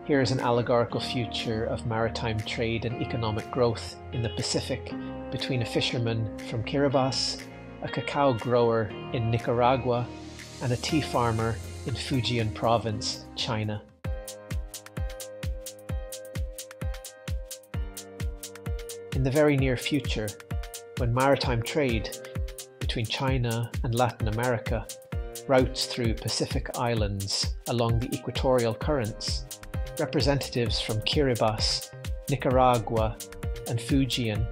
Here is an allegorical future of maritime trade and economic growth in the Pacific between a fisherman from Kiribati, a cacao grower in Nicaragua, and a tea farmer in Fujian province, China. In the very near future, when maritime trade between China and Latin America routes through Pacific islands along the equatorial currents, representatives from Kiribati, Nicaragua, and Fujian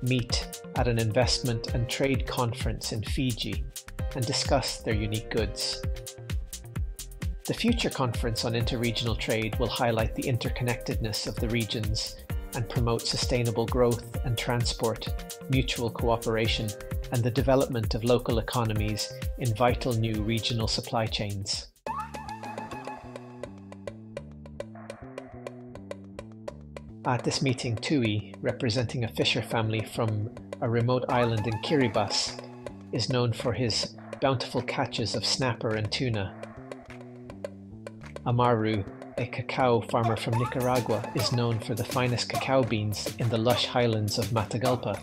meet at an investment and trade conference in Fiji and discuss their unique goods. The future conference on interregional trade will highlight the interconnectedness of the regions and promote sustainable growth and transport, mutual cooperation, and the development of local economies in vital new regional supply chains. At this meeting, Tui, representing a fisher family from a remote island in Kiribati, is known for his bountiful catches of snapper and tuna. Amaru, a cacao farmer from Nicaragua, is known for the finest cacao beans in the lush highlands of Matagalpa,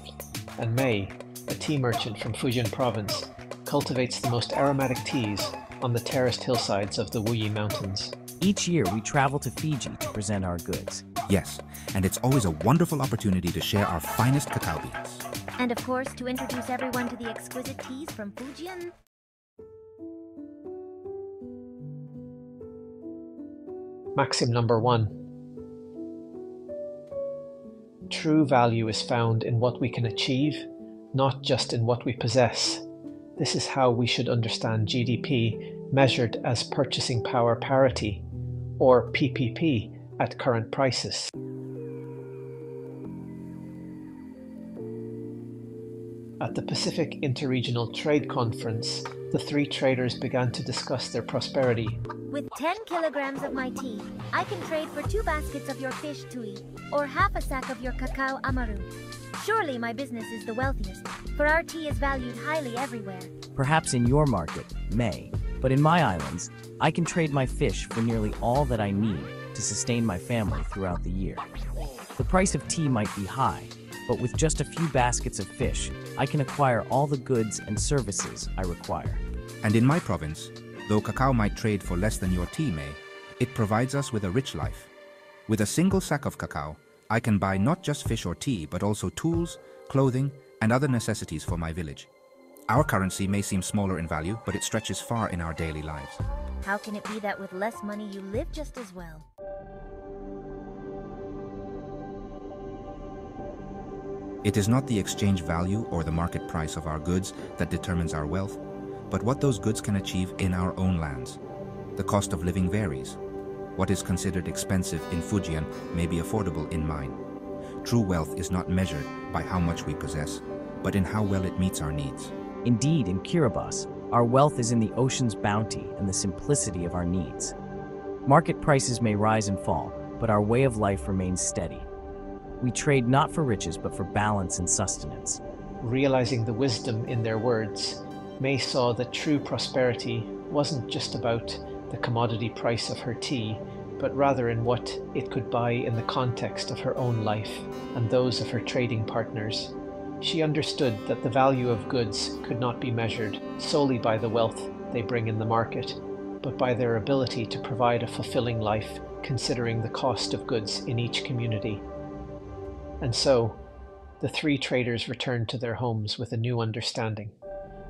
and May, a tea merchant from Fujian province, cultivates the most aromatic teas on the terraced hillsides of the Wuyi Mountains. Each year we travel to Fiji to present our goods. Yes, and it's always a wonderful opportunity to share our finest cacao beans. And of course, to introduce everyone to the exquisite teas from Fujian. Maxim number 1. True value is found in what we can achieve, not just in what we possess. This is how we should understand GDP measured as purchasing power parity, or PPP, at current prices. At the Pacific Interregional Trade Conference, the three traders began to discuss their prosperity. With 10 kilograms of my tea, I can trade for 2 baskets of your fish, Tui, or half a sack of your cacao, Amaru. Surely my business is the wealthiest, for our tea is valued highly everywhere. Perhaps in your market, May, but in my islands, I can trade my fish for nearly all that I need to sustain my family throughout the year. The price of tea might be high, but with just a few baskets of fish, I can acquire all the goods and services I require. And in my province, though cacao might trade for less than your tea may, it provides us with a rich life. With a single sack of cacao, I can buy not just fish or tea, but also tools, clothing, and other necessities for my village. Our currency may seem smaller in value, but it stretches far in our daily lives. How can it be that with less money you live just as well? It is not the exchange value or the market price of our goods that determines our wealth, but what those goods can achieve in our own lands. The cost of living varies. What is considered expensive in Fujian may be affordable in mine. True wealth is not measured by how much we possess, but in how well it meets our needs. Indeed, in Kiribati, our wealth is in the ocean's bounty and the simplicity of our needs. Market prices may rise and fall, but our way of life remains steady. We trade not for riches, but for balance and sustenance. Realizing the wisdom in their words, May saw that true prosperity wasn't just about the commodity price of her tea, but rather in what it could buy in the context of her own life and those of her trading partners. She understood that the value of goods could not be measured solely by the wealth they bring in the market, but by their ability to provide a fulfilling life considering the cost of goods in each community. And so, the three traders returned to their homes with a new understanding.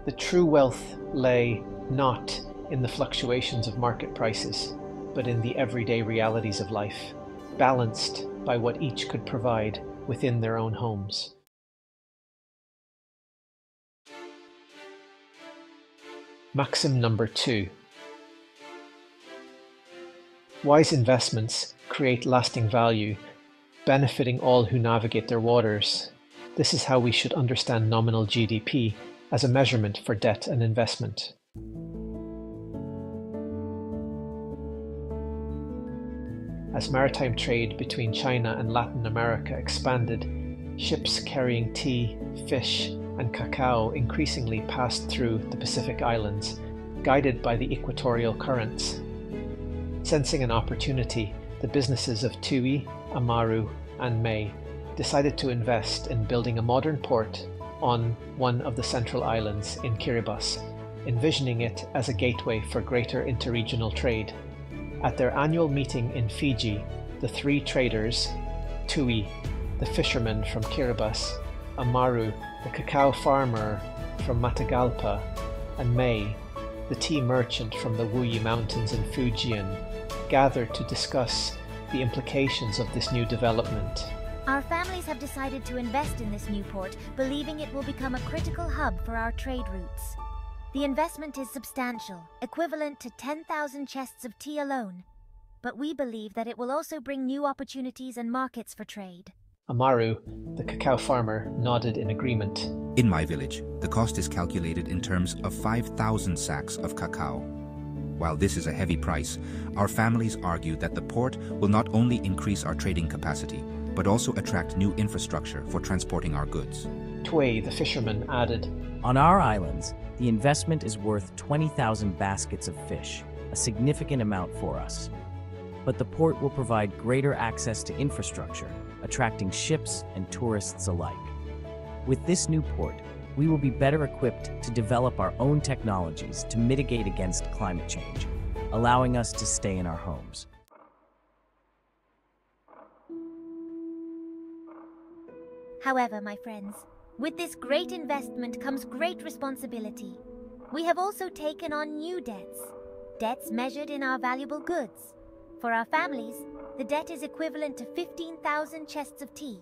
The true wealth lay not in the fluctuations of market prices, but in the everyday realities of life, balanced by what each could provide within their own homes. Maxim number 2. Wise investments create lasting value, benefiting all who navigate their waters. This is how we should understand nominal GDP as a measurement for debt and investment. As maritime trade between China and Latin America expanded, ships carrying tea, fish, and cacao increasingly passed through the Pacific Islands, guided by the equatorial currents. Sensing an opportunity, the businesses of Tui, Amaru, and May decided to invest in building a modern port on one of the central islands in Kiribati, envisioning it as a gateway for greater interregional trade. At their annual meeting in Fiji, the three traders, Tui, the fisherman from Kiribati, Amaru, the cacao farmer from Matagalpa, and May, the tea merchant from the Wuyi Mountains in Fujian, gathered to discuss the implications of this new development. Our families have decided to invest in this new port, believing it will become a critical hub for our trade routes. The investment is substantial, equivalent to 10,000 chests of tea alone, but we believe that it will also bring new opportunities and markets for trade. Amaru, the cacao farmer, nodded in agreement. In my village, the cost is calculated in terms of 5,000 sacks of cacao. While this is a heavy price, our families argue that the port will not only increase our trading capacity, but also attract new infrastructure for transporting our goods. Tui, the fisherman, added, On our islands, the investment is worth 20,000 baskets of fish, a significant amount for us. But the port will provide greater access to infrastructure, attracting ships and tourists alike. With this new port, we will be better equipped to develop our own technologies to mitigate against climate change, allowing us to stay in our homes. However, my friends, with this great investment comes great responsibility. We have also taken on new debts measured in our valuable goods. For our families, the debt is equivalent to 15,000 chests of tea.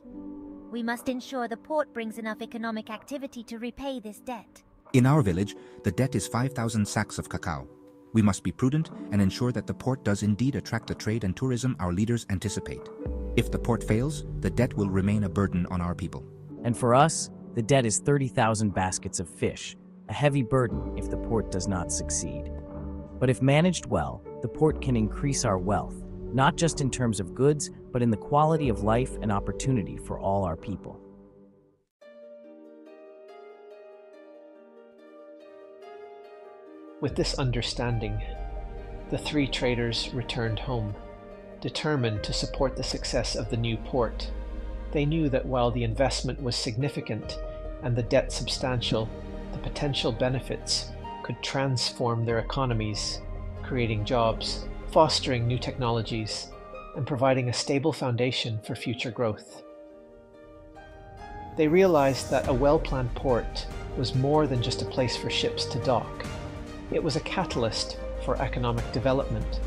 We must ensure the port brings enough economic activity to repay this debt. In our village, the debt is 5,000 sacks of cacao. We must be prudent and ensure that the port does indeed attract the trade and tourism our leaders anticipate. If the port fails, the debt will remain a burden on our people. And for us, the debt is 30,000 baskets of fish, a heavy burden if the port does not succeed. But if managed well, the port can increase our wealth, not just in terms of goods, but in the quality of life and opportunity for all our people. With this understanding, the three traders returned home, determined to support the success of the new port. They knew that while the investment was significant and the debt substantial, the potential benefits could transform their economies, creating jobs, fostering new technologies, and providing a stable foundation for future growth. They realized that a well-planned port was more than just a place for ships to dock. It was a catalyst for economic development,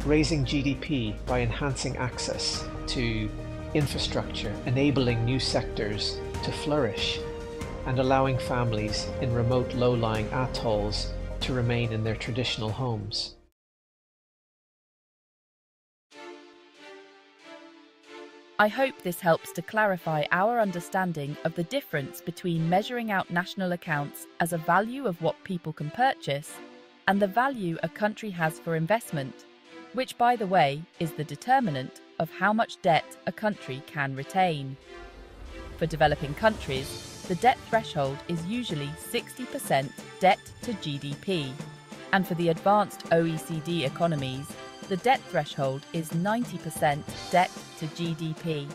raising GDP by enhancing access to infrastructure, enabling new sectors to flourish, and allowing families in remote low-lying atolls to remain in their traditional homes. I hope this helps to clarify our understanding of the difference between measuring out national accounts as a value of what people can purchase and the value a country has for investment, which, by the way, is the determinant of how much debt a country can retain. For developing countries, the debt threshold is usually 60% debt to GDP, and for the advanced OECD economies, the debt threshold is 90% debt to GDP.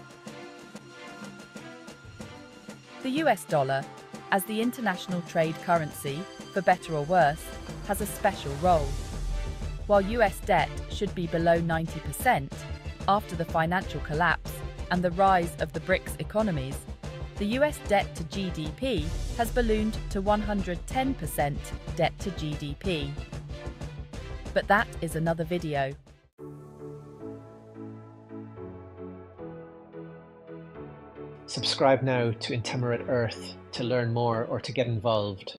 The US dollar, as the international trade currency, for better or worse, has a special role. While US debt should be below 90% after the financial collapse and the rise of the BRICS economies, the US debt to GDP has ballooned to 110% debt to GDP. But that is another video. Subscribe now to Itinerant Earth to learn more or to get involved.